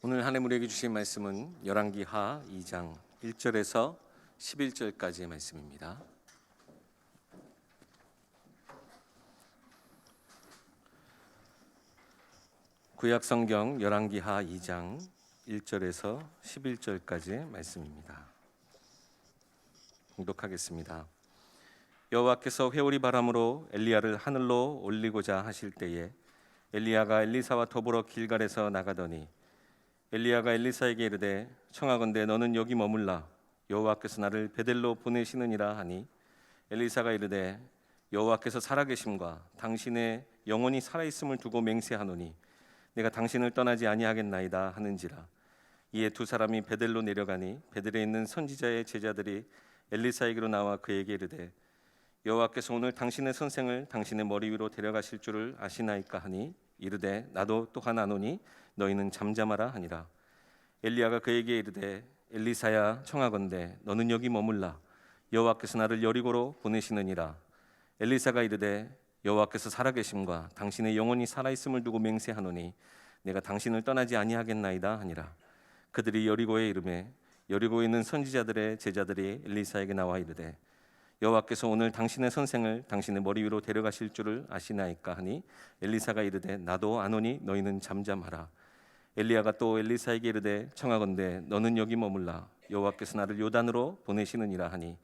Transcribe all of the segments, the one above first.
오늘 하나님 우리에게 주신 말씀은 열왕기하 2장 1절에서 11절까지의 말씀입니다. 구약성경 열왕기하 2장 1절에서 11절까지의 말씀입니다. 봉독하겠습니다. 여호와께서 회오리 바람으로 엘리야를 하늘로 올리고자 하실 때에 엘리야가 엘리사와 더불어 길갈에서 나가더니 엘리야가 엘리사에게 이르되 청하건대 너는 여기 머물라 여호와께서 나를 베델로 보내시느니라 하니 엘리사가 이르되 여호와께서 살아계심과 당신의 영혼이 살아있음을 두고 맹세하노니 내가 당신을 떠나지 아니하겠나이다 하는지라. 이에 두 사람이 베델로 내려가니 베델에 있는 선지자의 제자들이 엘리사에게로 나와 그에게 이르되 여호와께서 오늘 당신의 선생을 당신의 머리 위로 데려가실 줄을 아시나이까 하니 이르되 나도 또한 아노니 너희는 잠잠하라 하니라. 엘리야가 그에게 이르되 엘리사야 청하건대 너는 여기 머물라 여호와께서 나를 여리고로 보내시느니라. 엘리사가 이르되 여호와께서 살아계심과 당신의 영혼이 살아있음을 두고 맹세하노니 내가 당신을 떠나지 아니하겠나이다 하니라. 그들이 여리고에 이르매 여리고에 있는 선지자들의 제자들이 엘리사에게 나와 이르되 여호와께서 오늘 당신의 선생을 당신의 머리 위로 데려가실 줄을 아시나이까 하니 엘리사가 이르되 나도 아노니 너희는 잠잠하라. 엘리야가 또 엘리사에게 이르되 청하건대 너는 여기 머물라 여호와께서 나를 요단으로 보내시느니라 하니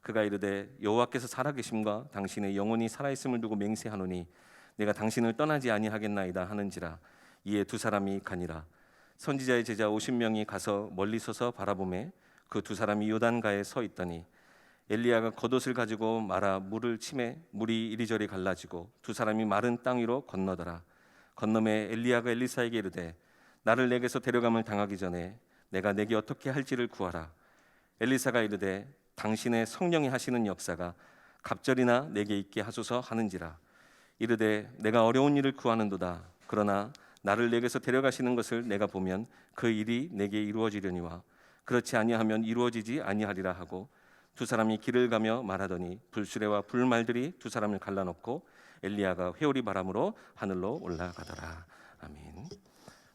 그가 이르되 여호와께서 살아계심과 당신의 영혼이 살아있음을 두고 맹세하노니 내가 당신을 떠나지 아니하겠나이다 하는지라. 이에 두 사람이 가니라. 선지자의 제자 50명이 가서 멀리 서서 바라보매 그 두 사람이 요단가에 서 있더니 엘리야가 겉옷을 가지고 말아 물을 치매 물이 이리저리 갈라지고 두 사람이 마른 땅 위로 건너더라. 건너매 엘리야가 엘리사에게 이르되 나를 내게서 데려감을 당하기 전에 내가 내게 어떻게 할지를 구하라. 엘리사가 이르되 당신의 성령이 하시는 역사가 갑절이나 내게 있게 하소서 하는지라. 이르되 내가 어려운 일을 구하는도다. 그러나 나를 내게서 데려가시는 것을 내가 보면 그 일이 내게 이루어지려니와 그렇지 아니하면 이루어지지 아니하리라 하고 두 사람이 길을 가며 말하더니 불수레와 불말들이 두 사람을 갈라놓고 엘리야가 회오리 바람으로 하늘로 올라가더라. 아멘.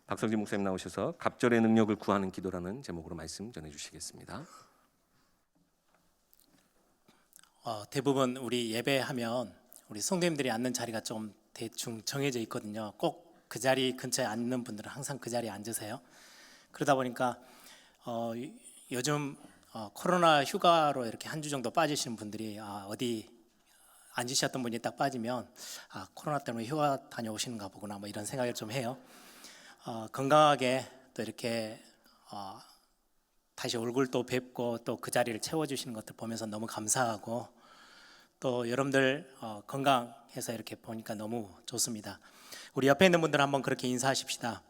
박성진 목사님 나오셔서 갑절의 능력을 구하는 기도라는 제목으로 말씀 전해주시겠습니다. 대부분 우리 예배하면 우리 성도님들이 앉는 자리가 좀 대충 정해져 있거든요. 꼭 그 자리 근처에 앉는 분들은 항상 그 자리에 앉으세요. 그러다 보니까 요즘 코로나 휴가로 이렇게 한 주 정도 빠지시는 분들이 어디 앉으셨던 분이 딱 빠지면 코로나 때문에 휴가 다녀오시는가 보구나 뭐 이런 생각을 좀 해요. 건강하게 또 이렇게 다시 얼굴 또 뵙고 또 그 자리를 채워주시는 것들 보면서 너무 감사하고 또 여러분들 건강해서 이렇게 보니까 너무 좋습니다. 우리 옆에 있는 분들 한번 그렇게 인사하십시다.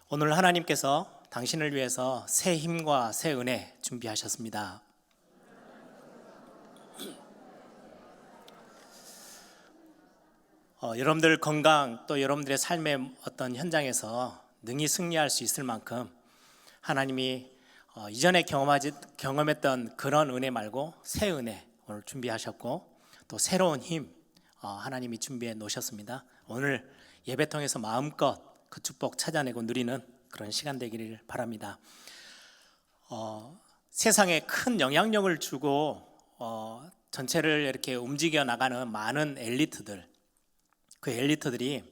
오늘 하나님께서 당신을 위해서 새 힘과 새 은혜 준비하셨습니다. 여러분들 건강 또 여러분들의 삶의 어떤 현장에서 능히 승리할 수 있을 만큼 하나님이 이전에 경험했던 그런 은혜 말고 새 은혜 오늘 준비하셨고 또 새로운 힘 하나님이 준비해 놓으셨습니다. 오늘 예배 통해서 마음껏 그 축복 찾아내고 누리는 그런 시간 되기를 바랍니다. 세상에 큰 영향력을 주고 전체를 이렇게 움직여 나가는 많은 엘리트들, 그 엘리트들이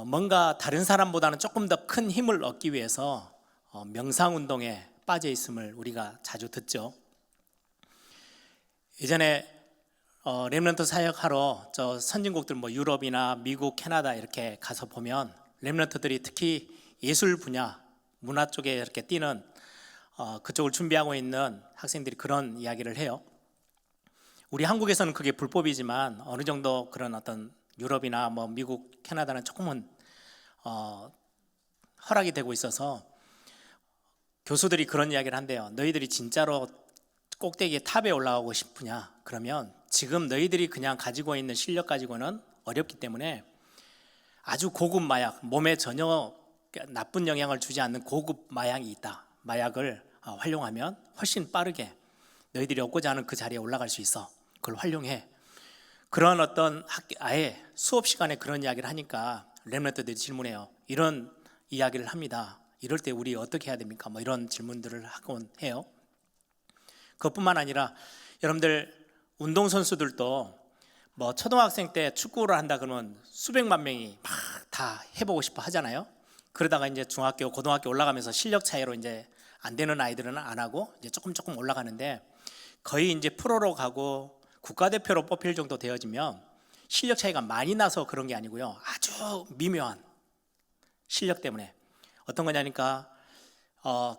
뭔가 다른 사람보다는 조금 더 큰 힘을 얻기 위해서 명상운동에 빠져 있음을 우리가 자주 듣죠. 예전에 렘넌트 사역하러 저 선진국들 뭐 유럽이나 미국, 캐나다 이렇게 가서 보면 렘넌트들이 특히 예술 분야, 문화 쪽에 이렇게 뛰는 그쪽을 준비하고 있는 학생들이 그런 이야기를 해요. 우리 한국에서는 그게 불법이지만 어느 정도 그런 어떤 유럽이나 뭐 미국, 캐나다는 조금은 허락이 되고 있어서 교수들이 그런 이야기를 한대요. 너희들이 진짜로 꼭대기에 탑에 올라가고 싶으냐? 그러면 지금 너희들이 그냥 가지고 있는 실력 가지고는 어렵기 때문에 아주 고급 마약, 몸에 전혀 나쁜 영향을 주지 않는 고급 마약이 있다. 마약을 활용하면 훨씬 빠르게 너희들이 얻고자 하는 그 자리에 올라갈 수 있어. 그걸 활용해. 그런 어떤 아예 수업 시간에 그런 이야기를 하니까 렘넌트들이 질문해요. 이런 이야기를 합니다. 이럴 때 우리 어떻게 해야 됩니까? 뭐 이런 질문들을 하곤 해요. 그것뿐만 아니라 여러분들 운동선수들도 뭐 초등학생 때 축구를 한다 그러면 수백만 명이 막 다 해보고 싶어 하잖아요. 그러다가 이제 중학교, 고등학교 올라가면서 실력 차이로 이제 안 되는 아이들은 안 하고 이제 조금 올라가는데 거의 이제 프로로 가고 국가대표로 뽑힐 정도 되어지면 실력 차이가 많이 나서 그런 게 아니고요. 아주 미묘한 실력 때문에 어떤 거냐니까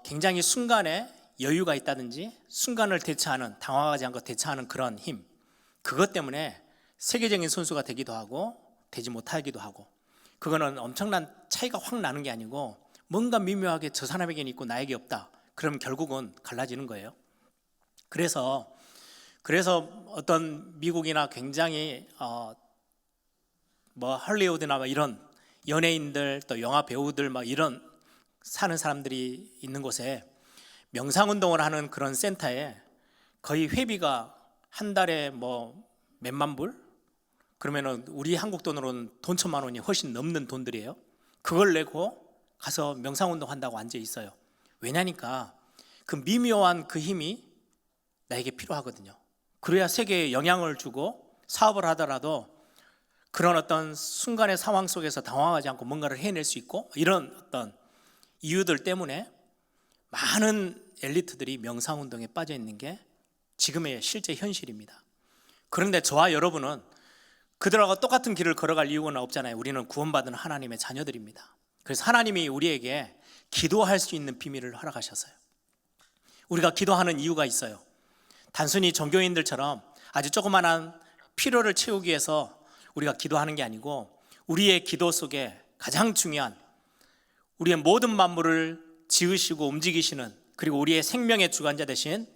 굉장히 순간에 여유가 있다든지 순간을 대처하는, 당황하지 않고 대처하는 그런 힘, 그것 때문에 세계적인 선수가 되기도 하고 되지 못하기도 하고, 그거는 엄청난 차이가 확 나는 게 아니고 뭔가 미묘하게 저 사람에게는 있고 나에게 없다, 그러면 결국은 갈라지는 거예요. 그래서 어떤 미국이나 굉장히 뭐 할리우드나 뭐 이런 연예인들 또 영화 배우들 막 이런 사는 사람들이 있는 곳에 명상운동을 하는 그런 센터에 거의 회비가 한 달에 뭐 몇만 불? 그러면은 우리 한국 돈으로는 돈 1,000만 원이 훨씬 넘는 돈들이에요. 그걸 내고 가서 명상운동 한다고 앉아 있어요. 왜냐니까 그 미묘한 그 힘이 나에게 필요하거든요. 그래야 세계에 영향을 주고 사업을 하더라도 그런 어떤 순간의 상황 속에서 당황하지 않고 뭔가를 해낼 수 있고, 이런 어떤 이유들 때문에 많은 엘리트들이 명상운동에 빠져 있는 게 지금의 실제 현실입니다. 그런데 저와 여러분은 그들하고 똑같은 길을 걸어갈 이유는 없잖아요. 우리는 구원받은 하나님의 자녀들입니다. 그래서 하나님이 우리에게 기도할 수 있는 비밀을 허락하셨어요. 우리가 기도하는 이유가 있어요. 단순히 종교인들처럼 아주 조그만한 필요를 채우기 위해서 우리가 기도하는 게 아니고, 우리의 기도 속에 가장 중요한, 우리의 모든 만물을 지으시고 움직이시는, 그리고 우리의 생명의 주관자 되신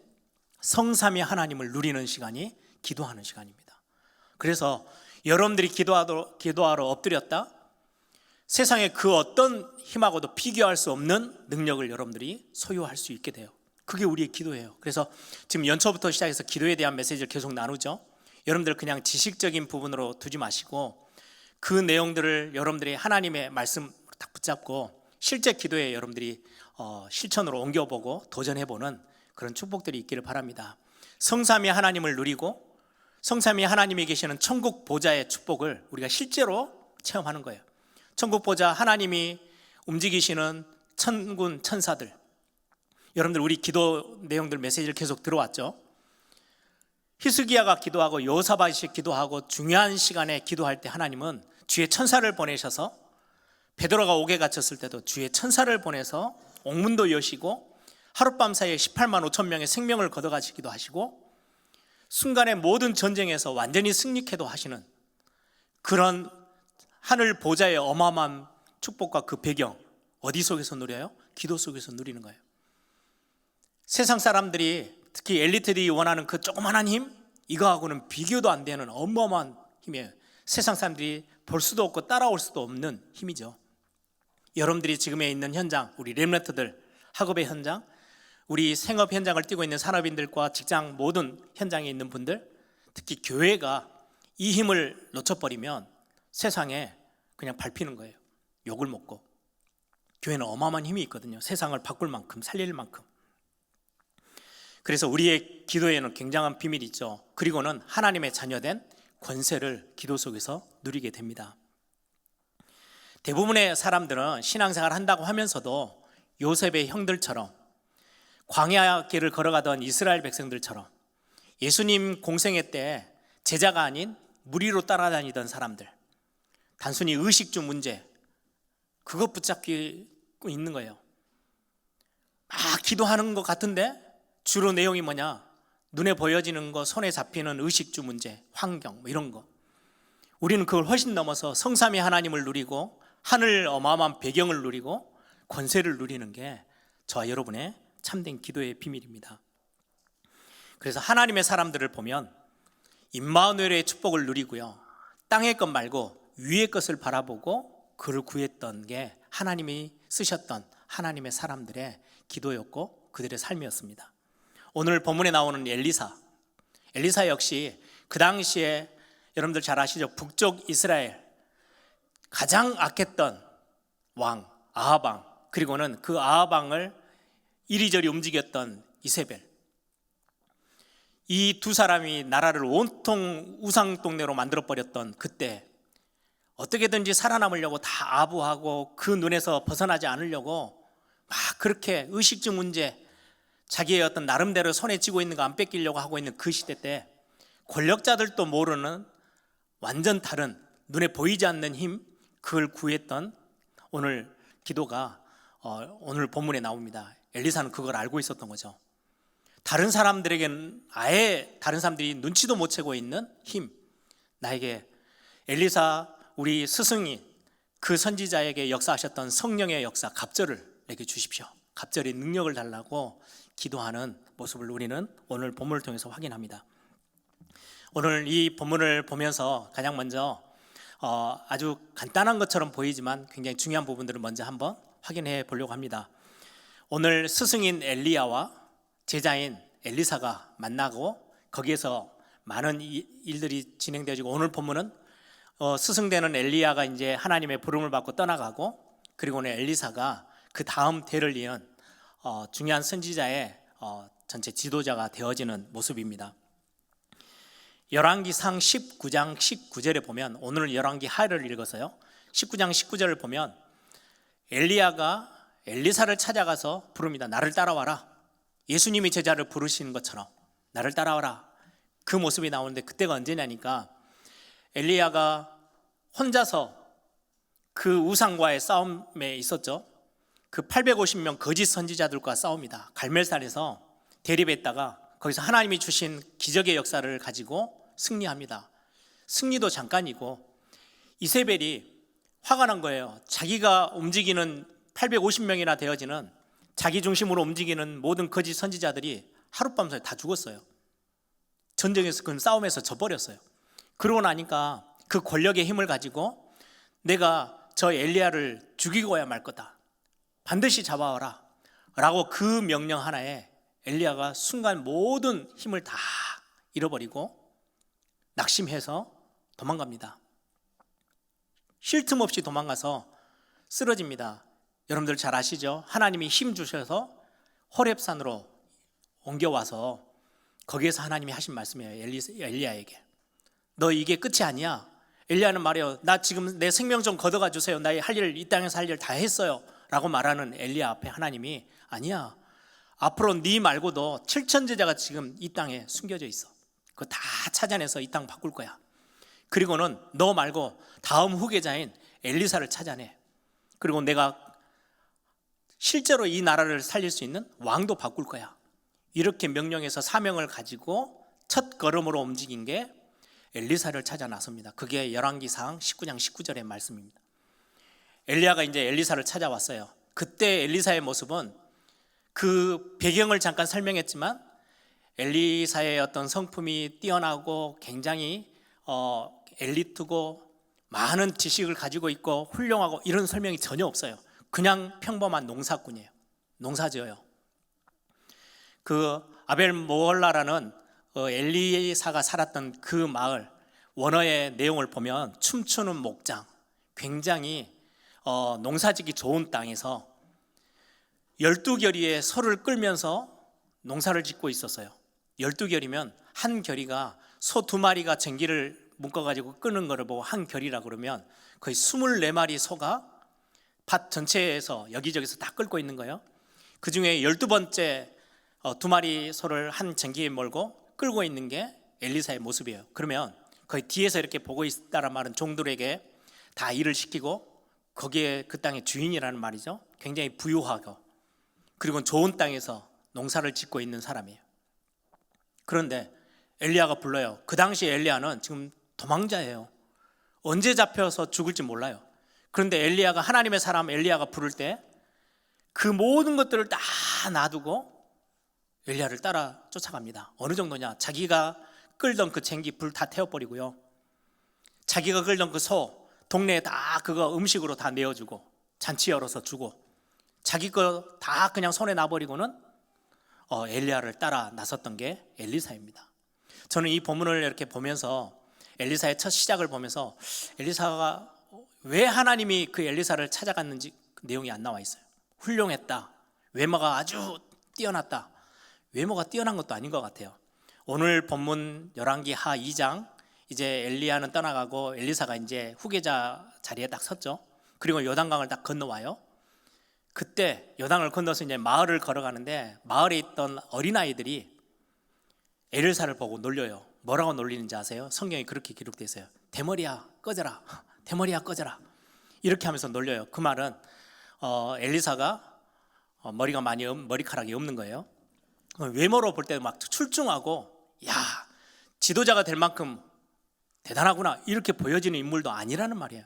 성삼위 하나님을 누리는 시간이 기도하는 시간입니다. 그래서 여러분들이 기도하러 엎드렸다, 세상의 그 어떤 힘하고도 비교할 수 없는 능력을 여러분들이 소유할 수 있게 돼요. 그게 우리의 기도예요. 그래서 지금 연초부터 시작해서 기도에 대한 메시지를 계속 나누죠. 여러분들 그냥 지식적인 부분으로 두지 마시고 그 내용들을 여러분들이 하나님의 말씀 딱 붙잡고 실제 기도에 여러분들이 실천으로 옮겨보고 도전해보는 그런 축복들이 있기를 바랍니다. 성삼위 하나님을 누리고 성삼위 하나님이 계시는 천국 보좌의 축복을 우리가 실제로 체험하는 거예요. 천국 보좌, 하나님이 움직이시는 천군 천사들, 여러분들 우리 기도 내용들 메시지를 계속 들어왔죠. 히스기야가 기도하고 여호사밧이 기도하고 중요한 시간에 기도할 때 하나님은 주의 천사를 보내셔서, 베드로가 옥에 갇혔을 때도 주의 천사를 보내서 옥문도 여시고 하룻밤 사이에 18만 5천 명의 생명을 걷어가시기도 하시고, 순간의 모든 전쟁에서 완전히 승리케도 하시는 그런 하늘 보좌의 어마어마한 축복과 그 배경, 어디 속에서 누려요? 기도 속에서 누리는 거예요. 세상 사람들이, 특히 엘리트들이 원하는 그 조그만한 힘, 이거하고는 비교도 안 되는 어마어마한 힘이에요. 세상 사람들이 볼 수도 없고 따라올 수도 없는 힘이죠. 여러분들이 지금에 있는 현장, 우리 렘넌트들 학업의 현장, 우리 생업 현장을 뛰고 있는 산업인들과 직장 모든 현장에 있는 분들, 특히 교회가 이 힘을 놓쳐버리면 세상에 그냥 밟히는 거예요. 욕을 먹고. 교회는 어마어마한 힘이 있거든요. 세상을 바꿀 만큼, 살릴 만큼. 그래서 우리의 기도에는 굉장한 비밀이 있죠. 그리고는 하나님의 자녀된 권세를 기도 속에서 누리게 됩니다. 대부분의 사람들은 신앙생활 한다고 하면서도 요셉의 형들처럼, 광야 길을 걸어가던 이스라엘 백성들처럼, 예수님 공생애 때 제자가 아닌 무리로 따라다니던 사람들, 단순히 의식주 문제, 그것 붙잡고 있는 거예요. 막 기도하는 것 같은데 주로 내용이 뭐냐? 눈에 보여지는 거, 손에 잡히는 의식주 문제, 환경, 뭐 이런 거. 우리는 그걸 훨씬 넘어서 성삼위 하나님을 누리고 하늘 어마어마한 배경을 누리고 권세를 누리는 게 저와 여러분의 참된 기도의 비밀입니다. 그래서 하나님의 사람들을 보면 임마누엘의 축복을 누리고요, 땅의 것 말고 위의 것을 바라보고 그를 구했던 게 하나님이 쓰셨던 하나님의 사람들의 기도였고 그들의 삶이었습니다. 오늘 본문에 나오는 엘리사 역시 그 당시에 여러분들 잘 아시죠? 북쪽 이스라엘 가장 악했던 왕 아합 왕, 그리고는 그 아합 왕을 이리저리 움직였던 이세벨, 이 두 사람이 나라를 온통 우상 동네로 만들어 버렸던 그때 어떻게든지 살아남으려고 다 아부하고 그 눈에서 벗어나지 않으려고 막 그렇게 의식주 문제, 자기의 어떤 나름대로 손에 쥐고 있는 거 안 뺏기려고 하고 있는 그 시대 때 권력자들도 모르는 완전 다른 눈에 보이지 않는 힘, 그걸 구했던 오늘 기도가 오늘 본문에 나옵니다. 엘리사는 그걸 알고 있었던 거죠. 다른 사람들에게는 아예 다른 사람들이 눈치도 못 채고 있는 힘, 나에게 엘리사 우리 스승인 그 선지자에게 역사하셨던 성령의 역사 갑절을 내게 주십시오. 갑절의 능력을 달라고 기도하는 모습을 우리는 오늘 본문을 통해서 확인합니다. 오늘 이 본문을 보면서 가장 먼저 아주 간단한 것처럼 보이지만 굉장히 중요한 부분들을 먼저 한번 확인해 보려고 합니다. 오늘 스승인 엘리야와 제자인 엘리사가 만나고 거기에서 많은 일들이 진행되어지고, 오늘 본문은 스승되는 엘리야가 이제 하나님의 부름을 받고 떠나가고, 그리고는 엘리사가 그 다음 대를 이은 중요한 선지자의 전체 지도자가 되어지는 모습입니다. 열왕기상 19장 19절에 보면, 오늘은 열왕기 하를 읽어서요, 19장 19절을 보면 엘리야가 엘리사를 찾아가서 부릅니다. 나를 따라와라. 예수님이 제자를 부르시는 것처럼 나를 따라와라. 그 모습이 나오는데, 그때가 언제냐니까 엘리야가 혼자서 그 우상과의 싸움에 있었죠. 그 850명 거짓 선지자들과 싸웁니다. 갈멜산에서 대립했다가 거기서 하나님이 주신 기적의 역사를 가지고 승리합니다. 승리도 잠깐이고, 이세벨이 화가 난 거예요. 자기가 움직이는 850명이나 되어지는 자기 중심으로 움직이는 모든 거짓 선지자들이 하룻밤 사이에 다 죽었어요. 전쟁에서, 그 싸움에서 져버렸어요. 그러고 나니까 그 권력의 힘을 가지고 내가 저 엘리야를 죽이고야 말 거다, 반드시 잡아와라 라고 그 명령 하나에 엘리야가 순간 모든 힘을 다 잃어버리고 낙심해서 도망갑니다. 쉴 틈 없이 도망가서 쓰러집니다. 여러분들 잘 아시죠? 하나님이 힘 주셔서 호렙산으로 옮겨와서 거기에서 하나님이 하신 말씀이에요. 엘리야에게, 너 이게 끝이 아니야. 엘리야는 말해요, 나 지금 내 생명 좀 걷어가 주세요. 나 할 일, 이 땅에서 할 일 다 했어요 라고 말하는 엘리야 앞에 하나님이, 아니야, 앞으로 네 말고도 7천 제자가 지금 이 땅에 숨겨져 있어. 그거 다 찾아내서 이 땅 바꿀 거야. 그리고는 너 말고 다음 후계자인 엘리사를 찾아내. 그리고 내가 실제로 이 나라를 살릴 수 있는 왕도 바꿀 거야. 이렇게 명령해서 사명을 가지고 첫 걸음으로 움직인 게 엘리사를 찾아 나섭니다. 그게 열왕기상 19장 19절의 말씀입니다. 엘리야가 이제 엘리사를 찾아왔어요. 그때 엘리사의 모습은, 그 배경을 잠깐 설명했지만 엘리사의 어떤 성품이 뛰어나고 굉장히 엘리트고 많은 지식을 가지고 있고 훌륭하고 이런 설명이 전혀 없어요. 그냥 평범한 농사꾼이에요. 농사지어요. 그 아벨 모홀라라는 엘리사가 살았던 그 마을 원어의 내용을 보면 춤추는 목장, 굉장히 농사짓기 좋은 땅에서 12결의의 소를 끌면서 농사를 짓고 있었어요. 12결이면 한 결의가 소 2마리가 쟁기를 묶어가지고 끄는 거를 보고 한 결이라 그러면 거의 24마리 소가 밭 전체에서 여기저기서 다 끌고 있는 거예요. 그 중에 12번째 2마리 소를 한 쟁기에 몰고 끌고 있는 게 엘리사의 모습이에요. 그러면 거의 뒤에서 이렇게 보고 있다란 말은 종들에게 다 일을 시키고, 거기에 그 땅의 주인이라는 말이죠. 굉장히 부유하고 그리고 좋은 땅에서 농사를 짓고 있는 사람이에요. 그런데 엘리야가 불러요. 그 당시 엘리야는 지금 도망자예요. 언제 잡혀서 죽을지 몰라요. 그런데 엘리야가, 하나님의 사람 엘리야가 부를 때 그 모든 것들을 다 놔두고 엘리야를 따라 쫓아갑니다. 어느 정도냐, 자기가 끌던 그 쟁기 불 다 태워버리고요, 자기가 끌던 그 소 동네에 다 그거 음식으로 다 내어주고 잔치 열어서 주고 자기 거 다 그냥 손에 놔버리고는 엘리야를 따라 나섰던 게 엘리사입니다. 저는 이 본문을 이렇게 보면서 엘리사의 첫 시작을 보면서 엘리사가 왜 하나님이 그 엘리사를 찾아갔는지 그 내용이 안 나와 있어요. 훌륭했다, 외모가 아주 뛰어났다. 외모가 뛰어난 것도 아닌 것 같아요. 오늘 본문 열왕기 하 2장, 이제 엘리야는 떠나가고 엘리사가 이제 후계자 자리에 딱 섰죠. 그리고 요단강을 딱 건너와요. 그때 요단을 건너서 이제 마을을 걸어가는데 마을에 있던 어린아이들이 엘리사를 보고 놀려요. 뭐라고 놀리는지 아세요? 성경에 그렇게 기록되어 있어요. 대머리야 꺼져라, 대머리야 꺼져라, 이렇게 하면서 놀려요. 그 말은 엘리사가 머리카락이 없는 거예요. 외모로 볼 때도 막 출중하고, 야, 지도자가 될 만큼 대단하구나, 이렇게 보여지는 인물도 아니라는 말이에요.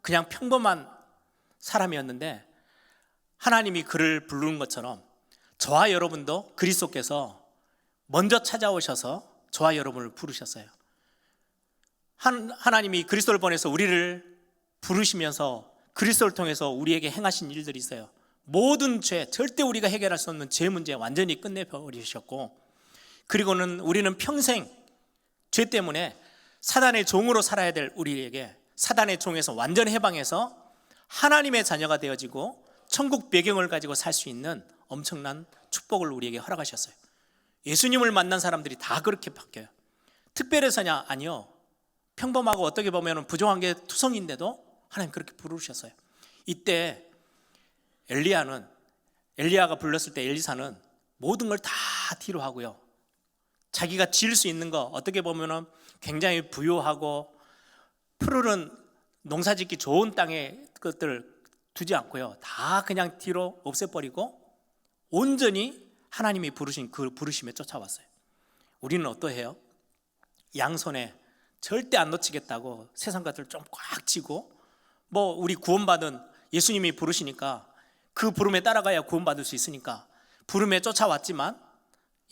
그냥 평범한 사람이었는데 하나님이 그를 부르는 것처럼 저와 여러분도 그리스도께서 먼저 찾아오셔서 저와 여러분을 부르셨어요. 하나님이 그리스도를 보내서 우리를 부르시면서 그리스도를 통해서 우리에게 행하신 일들이 있어요. 모든 죄, 절대 우리가 해결할 수 없는 죄 문제 완전히 끝내버리셨고, 그리고는 우리는 평생 죄 때문에 사단의 종으로 살아야 될 우리에게 사단의 종에서 완전 해방해서 하나님의 자녀가 되어지고 천국 배경을 가지고 살 수 있는 엄청난 축복을 우리에게 허락하셨어요. 예수님을 만난 사람들이 다 그렇게 바뀌어요. 특별해서냐? 아니요. 평범하고 어떻게 보면 부정한 게 투성인데도 하나님 그렇게 부르셨어요. 이때 엘리야가 불렀을 때 엘리사는 모든 걸 다 뒤로 하고요, 자기가 지을 수 있는 거, 어떻게 보면 굉장히 부유하고 푸르른 농사짓기 좋은 땅의 것들 두지 않고요, 다 그냥 뒤로 없애버리고 온전히 하나님이 부르신 그 부르심에 쫓아왔어요. 우리는 어떠해요? 양손에 절대 안 놓치겠다고 세상 것들 좀 꽉 쥐고, 우리 구원받은 예수님이 부르시니까 그 부름에 따라가야 구원받을 수 있으니까 부름에 쫓아왔지만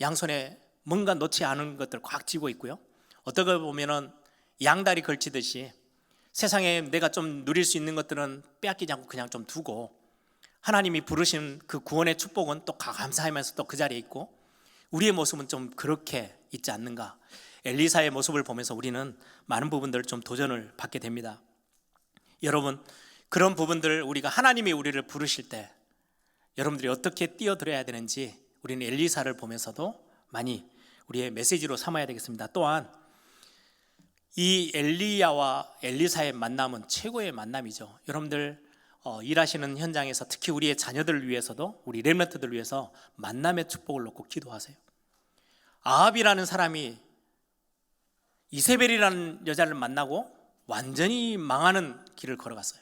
양손에 뭔가 놓지 않은 것들 꽉 쥐고 있고요, 어떻게 보면은 양다리 걸치듯이 세상에 내가 좀 누릴 수 있는 것들은 빼앗기지 않고 그냥 좀 두고, 하나님이 부르신 그 구원의 축복은 또 감사하면서 또 그 자리에 있고, 우리의 모습은 좀 그렇게 있지 않는가. 엘리사의 모습을 보면서 우리는 많은 부분들을 좀 도전을 받게 됩니다. 여러분, 그런 부분들을 우리가 하나님이 우리를 부르실 때 여러분들이 어떻게 뛰어들어야 되는지 우리는 엘리사를 보면서도 많이 우리의 메시지로 삼아야 되겠습니다. 또한 이 엘리야와 엘리사의 만남은 최고의 만남이죠. 여러분들 일하시는 현장에서 특히 우리의 자녀들을 위해서도, 우리 렘넌트들을 위해서 만남의 축복을 놓고 기도하세요. 아합이라는 사람이 이세벨이라는 여자를 만나고 완전히 망하는 길을 걸어갔어요.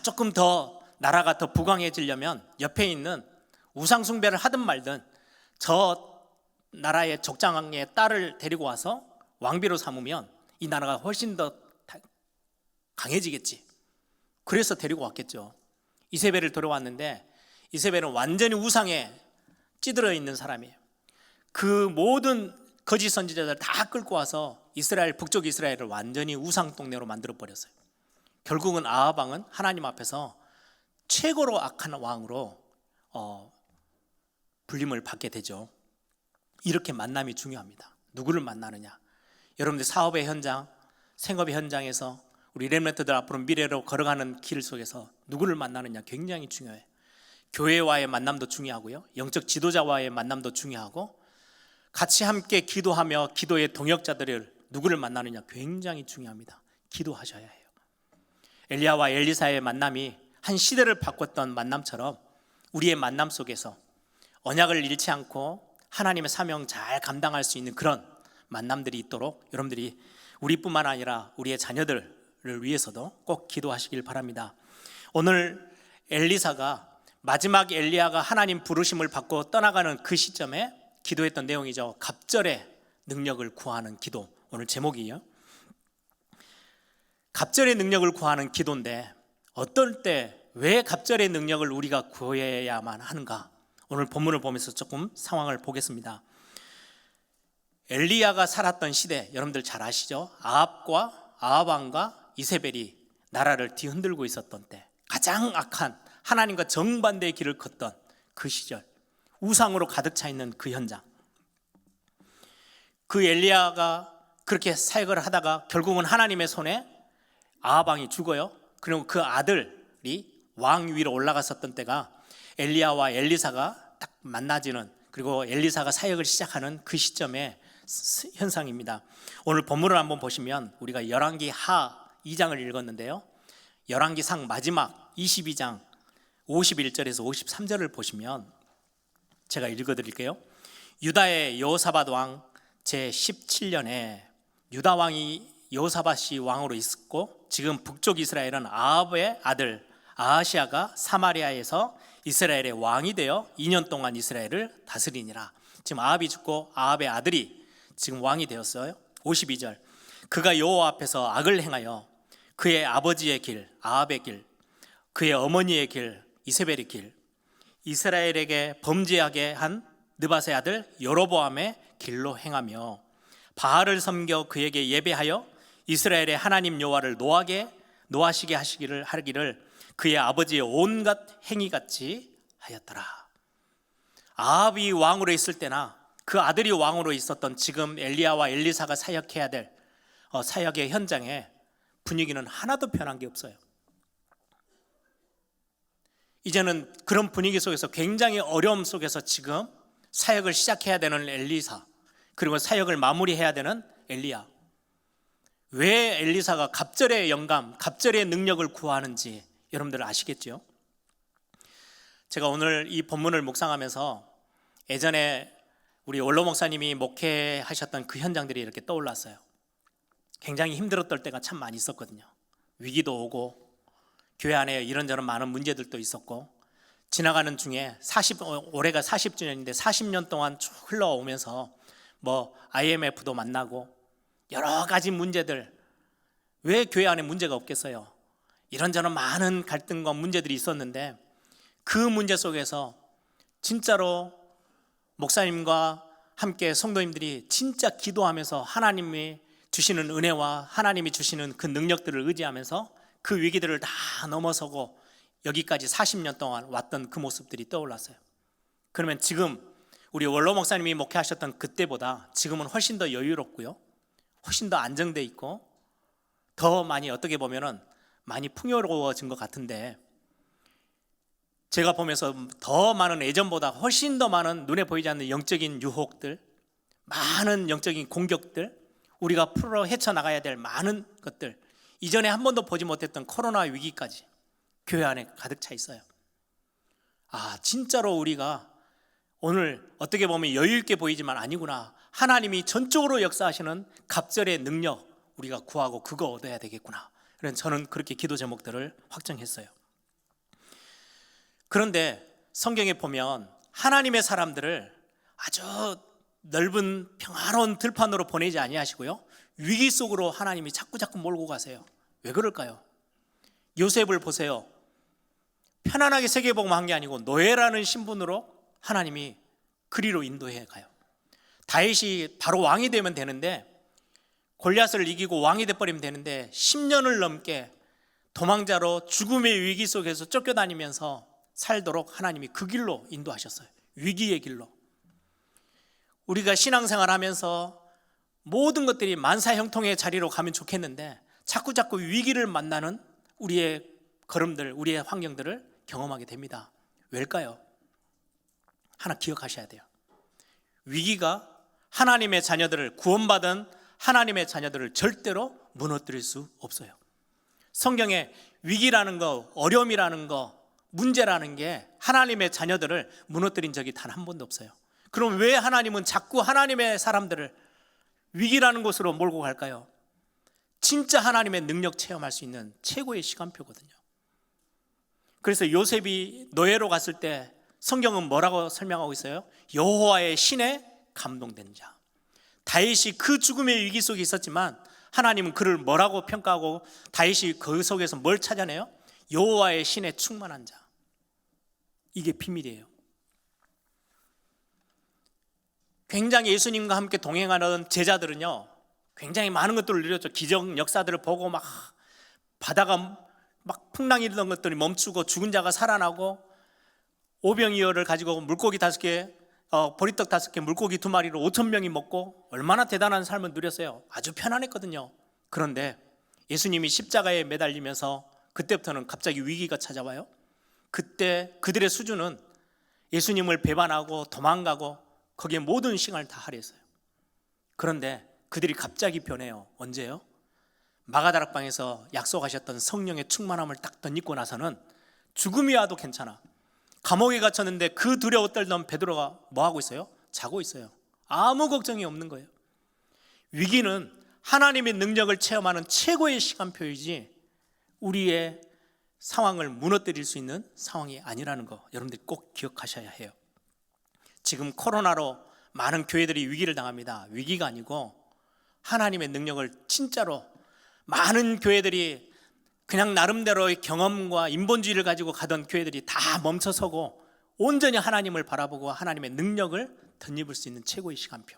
조금 더 나라가 더 부강해지려면 옆에 있는 우상 숭배를 하든 말든 저 나라의 족장의 딸을 데리고 와서 왕비로 삼으면 이 나라가 훨씬 더 강해지겠지. 그래서 데리고 왔겠죠. 이세벨을 데려왔는데 이세벨은 완전히 우상에 찌들어 있는 사람이에요. 그 모든 거짓 선지자들 다 끌고 와서 북쪽 이스라엘을 완전히 우상 동네로 만들어 버렸어요. 결국은 아합 왕은 하나님 앞에서 최고로 악한 왕으로 불림을 받게 되죠. 이렇게 만남이 중요합니다. 누구를 만나느냐. 여러분들 사업의 현장, 생업의 현장에서 우리 렘넌트들 앞으로 미래로 걸어가는 길 속에서 누구를 만나느냐 굉장히 중요해요. 교회와의 만남도 중요하고요, 영적 지도자와의 만남도 중요하고, 같이 함께 기도하며 기도의 동역자들을 누구를 만나느냐 굉장히 중요합니다. 기도하셔야 해요. 엘리야와 엘리사의 만남이 한 시대를 바꿨던 만남처럼 우리의 만남 속에서 언약을 잃지 않고 하나님의 사명 잘 감당할 수 있는 그런 만남들이 있도록 여러분들이 우리뿐만 아니라 우리의 자녀들을 위해서도 꼭 기도하시길 바랍니다. 오늘 엘리사가 마지막 엘리야가 하나님 부르심을 받고 떠나가는 그 시점에 기도했던 내용이죠. 갑절의 능력을 구하는 기도. 오늘 제목이에요. 갑절의 능력을 구하는 기도인데 어떨 때 왜 갑절의 능력을 우리가 구해야만 하는가? 오늘 본문을 보면서 조금 상황을 보겠습니다. 엘리야가 살았던 시대 여러분들 잘 아시죠? 아합 왕과 이세벨이 나라를 뒤흔들고 있었던 때, 가장 악한 하나님과 정반대의 길을 걷던 그 시절, 우상으로 가득 차 있는 그 현장, 그 엘리야가 그렇게 사역을 하다가 결국은 하나님의 손에 아합 왕이 죽어요. 그리고 그 아들이 왕 위로 올라갔었던 때가 엘리야와 엘리사가 딱 만나지는, 그리고 엘리사가 사역을 시작하는 그 시점의 현상입니다. 오늘 본문을 한번 보시면 우리가 열왕기 하 2장을 읽었는데요, 열왕기 상 마지막 22장 51절에서 53절을 보시면 제가 읽어드릴게요. 유다의 여호사밧 왕 제17년에 유다 왕이 여호사밧이 왕으로 있었고, 지금 북쪽 이스라엘은 아합의 아들 아하시아가 사마리아에서 이스라엘의 왕이 되어 2년 동안 이스라엘을 다스리니라. 지금 아합이 죽고 아합의 아들이 지금 왕이 되었어요. 52절, 그가 여호와 앞에서 악을 행하여 그의 아버지의 길 아합의 길, 그의 어머니의 길 이세벨의 길, 이스라엘에게 범죄하게 한 느밧의 아들 여로보암의 길로 행하며 바알을 섬겨 그에게 예배하여 이스라엘의 하나님 여호와를 노하시게 하기를 그의 아버지의 온갖 행위같이 하였더라. 아합이 왕으로 있을 때나 그 아들이 왕으로 있었던 지금 엘리야와 엘리사가 사역해야 될 사역의 현장에 분위기는 하나도 변한 게 없어요. 이제는 그런 분위기 속에서 굉장히 어려움 속에서 지금 사역을 시작해야 되는 엘리사, 그리고 사역을 마무리해야 되는 엘리야. 왜 엘리사가 갑절의 영감, 갑절의 능력을 구하는지 여러분들 아시겠죠? 제가 오늘 이 본문을 묵상하면서 예전에 우리 원로 목사님이 목회하셨던 그 현장들이 이렇게 떠올랐어요. 굉장히 힘들었던 때가 참 많이 있었거든요. 위기도 오고 교회 안에 이런저런 많은 문제들도 있었고, 지나가는 중에 올해가 40주년인데 40년 동안 쭉 흘러오면서 IMF도 만나고 여러 가지 문제들, 왜 교회 안에 문제가 없겠어요? 이런저런 많은 갈등과 문제들이 있었는데, 그 문제 속에서 진짜로 목사님과 함께 성도님들이 진짜 기도하면서 하나님이 주시는 은혜와 하나님이 주시는 그 능력들을 의지하면서 그 위기들을 다 넘어서고 여기까지 40년 동안 왔던 그 모습들이 떠올랐어요. 그러면 지금 우리 원로 목사님이 목회하셨던 그때보다 지금은 훨씬 더 여유롭고요, 훨씬 더 안정돼 있고, 더 많이 어떻게 보면은 많이 풍요로워진 것 같은데, 제가 보면서 더 많은, 예전보다 훨씬 더 많은 눈에 보이지 않는 영적인 유혹들, 많은 영적인 공격들, 우리가 풀어 헤쳐나가야 될 많은 것들, 이전에 한 번도 보지 못했던 코로나 위기까지 교회 안에 가득 차 있어요. 진짜로 우리가 오늘 어떻게 보면 여유 있게 보이지만 아니구나, 하나님이 전적으로 역사하시는 갑절의 능력 우리가 구하고 그거 얻어야 되겠구나. 그래서 저는 그렇게 기도 제목들을 확정했어요. 그런데 성경에 보면 하나님의 사람들을 아주 넓은 평화로운 들판으로 보내지 아니하시고요, 위기 속으로 하나님이 자꾸 몰고 가세요. 왜 그럴까요? 요셉을 보세요. 편안하게 세계복음 한 게 아니고 노예라는 신분으로 하나님이 그리로 인도해 가요. 다윗이 바로 왕이 되면 되는데, 골리앗을 이기고 왕이 돼버리면 되는데 10년을 넘게 도망자로 죽음의 위기 속에서 쫓겨다니면서 살도록 하나님이 그 길로 인도하셨어요. 위기의 길로. 우리가 신앙생활 하면서 모든 것들이 만사형통의 자리로 가면 좋겠는데 자꾸 위기를 만나는 우리의 걸음들, 우리의 환경들을 경험하게 됩니다. 왜일까요? 하나 기억하셔야 돼요. 위기가 하나님의 자녀들을, 구원받은 하나님의 자녀들을 절대로 무너뜨릴 수 없어요. 성경에 위기라는 거, 어려움이라는 거, 문제라는 게 하나님의 자녀들을 무너뜨린 적이 단 한 번도 없어요. 그럼 왜 하나님은 자꾸 하나님의 사람들을 위기라는 곳으로 몰고 갈까요? 진짜 하나님의 능력 체험할 수 있는 최고의 시간표거든요. 그래서 요셉이 노예로 갔을 때 성경은 뭐라고 설명하고 있어요? 여호와의 신에 감동된 자. 다윗이 그 죽음의 위기 속에 있었지만 하나님은 그를 뭐라고 평가하고, 다윗이 그 속에서 뭘 찾아내요? 여호와의 신에 충만한 자. 이게 비밀이에요. 굉장히 예수님과 함께 동행하는 제자들은요, 굉장히 많은 것들을 누렸죠. 기적 역사들을 보고 막 바다가 막 풍랑이 일던 것들이 멈추고 죽은 자가 살아나고, 오병이어를 가지고 물고기 5개, 보리떡 5개, 물고기 2마리로 5,000명이 먹고 얼마나 대단한 삶을 누렸어요. 아주 편안했거든요. 그런데 예수님이 십자가에 매달리면서 그때부터는 갑자기 위기가 찾아와요. 그때 그들의 수준은 예수님을 배반하고 도망가고 거기에 모든 시간을 다 할애했어요. 그런데 그들이 갑자기 변해요. 언제요? 마가다락방에서 약속하셨던 성령의 충만함을 딱 덧입고 나서는 죽음이 와도 괜찮아. 감옥에 갇혔는데 그 두려워 떨던 베드로가 뭐 하고 있어요? 자고 있어요. 아무 걱정이 없는 거예요. 위기는 하나님의 능력을 체험하는 최고의 시간표이지 우리의 상황을 무너뜨릴 수 있는 상황이 아니라는 거 여러분들이 꼭 기억하셔야 해요. 지금 코로나로 많은 교회들이 위기를 당합니다. 위기가 아니고 하나님의 능력을 진짜로 많은 교회들이 그냥 나름대로의 경험과 인본주의를 가지고 가던 교회들이 다 멈춰서고 온전히 하나님을 바라보고 하나님의 능력을 덧입을 수 있는 최고의 시간표.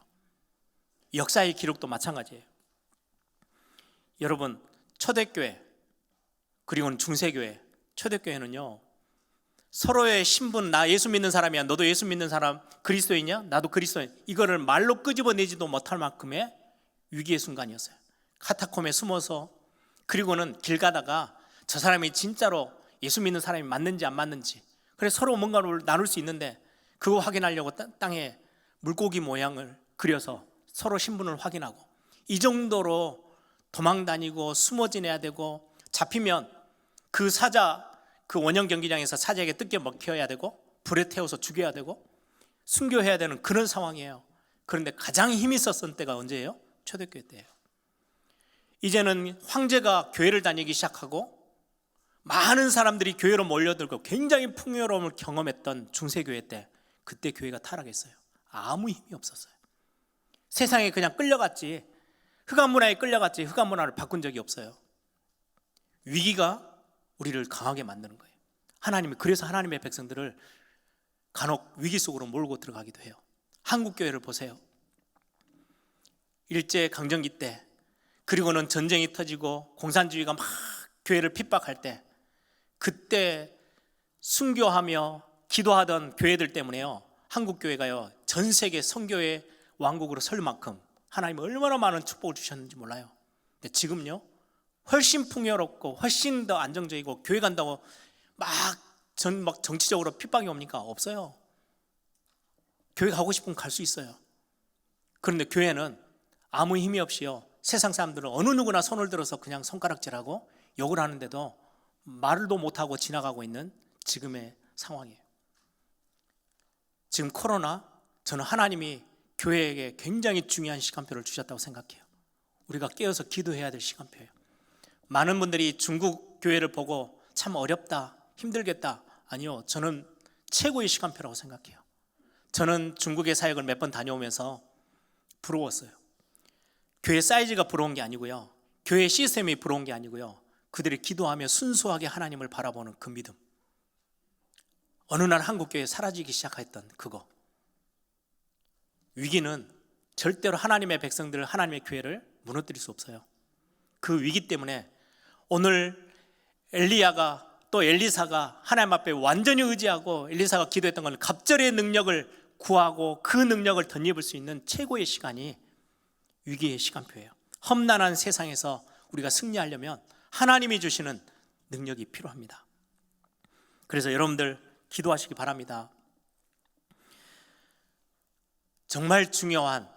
역사의 기록도 마찬가지예요. 여러분, 초대교회 그리고는 중세교회, 초대교회는요 서로의 신분, 나 예수 믿는 사람이야, 너도 예수 믿는 사람, 그리스도인이야, 나도 그리스도인, 이거를 말로 끄집어내지도 못할 만큼의 위기의 순간이었어요. 카타콤에 숨어서, 그리고는 길 가다가 저 사람이 진짜로 예수 믿는 사람이 맞는지 안 맞는지, 그래서 서로 뭔가를 나눌 수 있는데 그거 확인하려고 땅에 물고기 모양을 그려서 서로 신분을 확인하고, 이 정도로 도망다니고 숨어 지내야 되고, 잡히면 그 사자, 그 원형 경기장에서 사자에게 뜯겨 먹혀야 되고, 불에 태워서 죽여야 되고, 순교해야 되는 그런 상황이에요. 그런데 가장 힘이 썼던 때가 언제예요? 초대교회 때예요. 이제는 황제가 교회를 다니기 시작하고 많은 사람들이 교회로 몰려들고 굉장히 풍요로움을 경험했던 중세교회 때, 그때 교회가 타락했어요. 아무 힘이 없었어요. 세상에 그냥 끌려갔지, 흑암문화에 끌려갔지, 흑암문화를 바꾼 적이 없어요. 위기가 우리를 강하게 만드는 거예요. 하나님이 그래서 하나님의 백성들을 간혹 위기 속으로 몰고 들어가기도 해요. 한국 교회를 보세요. 일제 강점기 때, 그리고는 전쟁이 터지고 공산주의가 막 교회를 핍박할 때, 그때 순교하며 기도하던 교회들 때문에요, 한국 교회가요 전 세계 선교의 왕국으로 설 만큼 하나님이 얼마나 많은 축복을 주셨는지 몰라요. 근데 지금요 훨씬 풍요롭고 훨씬 더 안정적이고, 교회 간다고 막 정치적으로 핍박이 옵니까? 없어요. 교회 가고 싶으면 갈 수 있어요. 그런데 교회는 아무 힘이 없이요, 세상 사람들은 어느 누구나 손을 들어서 그냥 손가락질하고 욕을 하는데도 말도 못하고 지나가고 있는 지금의 상황이에요. 지금 코로나, 저는 하나님이 교회에게 굉장히 중요한 시간표를 주셨다고 생각해요. 우리가 깨어서 기도해야 될 시간표예요. 많은 분들이 중국 교회를 보고 참 어렵다, 힘들겠다. 아니요, 저는 최고의 시간표라고 생각해요. 저는 중국의 사역을 몇 번 다녀오면서 부러웠어요. 교회 사이즈가 부러운 게 아니고요, 교회 시스템이 부러운 게 아니고요, 그들이 기도하며 순수하게 하나님을 바라보는 그 믿음. 어느 날 한국교회에 사라지기 시작했던 그거. 위기는 절대로 하나님의 백성들, 하나님의 교회를 무너뜨릴 수 없어요. 그 위기 때문에 오늘 엘리야가 또 엘리사가 하나님 앞에 완전히 의지하고 엘리사가 기도했던 건 갑절의 능력을 구하고 그 능력을 덧입을 수 있는 최고의 시간이 위기의 시간표예요. 험난한 세상에서 우리가 승리하려면 하나님이 주시는 능력이 필요합니다. 그래서 여러분들 기도하시기 바랍니다. 정말 중요한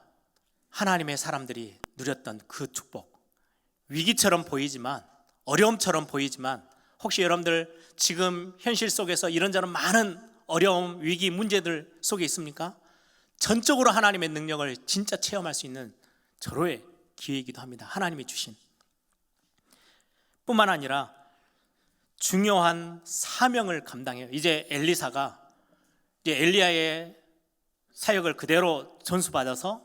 하나님의 사람들이 누렸던 그 축복, 위기처럼 보이지만, 어려움처럼 보이지만, 혹시 여러분들 지금 현실 속에서 이런저런 많은 어려움, 위기, 문제들 속에 있습니까? 전적으로 하나님의 능력을 진짜 체험할 수 있는 절호의 기회이기도 합니다. 하나님이 주신 뿐만 아니라 중요한 사명을 감당해요. 이제 엘리사가 이제 엘리야의 사역을 그대로 전수받아서